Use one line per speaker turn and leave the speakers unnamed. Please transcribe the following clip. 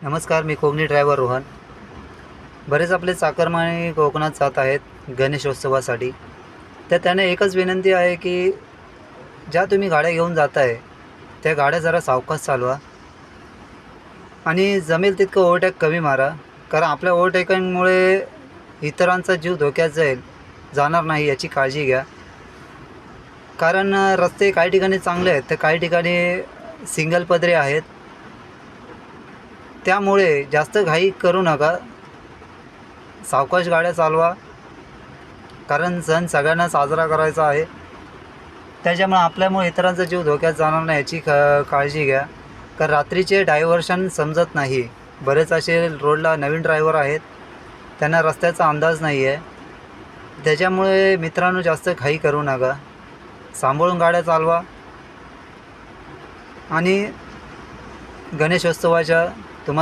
नमस्कार, मी कोकणी ड्रायव्हर रोहन. बरेच आपले चाकरमानी कोकणात जात आहेत गणेशोत्सवासाठी. तर त्याने एकच विनंती आहे की ज्या तुम्ही गाड्या घेऊन जात आहे, त्या गाड्या जरा सावकाश चालवा आणि जमेल तितकं ओव्हरटेक कमी मारा. कारण आपल्या ओव्हरटेकिंगमुळे इतरांचा जीव धोक्यात जाणार नाही याची काळजी घ्या. कारण रस्ते काही ठिकाणी चांगले आहेत, तर काही ठिकाणी सिंगल पदरी आहेत. त्यामुळे जास्त घाई करू नका. सावकाश गाड्या चालवा. कारण सण सगळ्यांना साजरा करायचा आहे. त्याच्यामुळे आपल्यामुळे इतरांचा जीव धोक्यात जाणार नाही याची काळजी घ्या. कारण रात्रीचे डायव्हर्शन समजत नाही. बरेच असे रोडला नवीन ड्रायव्हर आहेत, त्यांना रस्त्याचा अंदाज नाही आहे. त्याच्यामुळे मित्रांनो जास्त घाई करू नका. सांभाळून गाड्या चालवा आणि गणेशोत्सवाच्या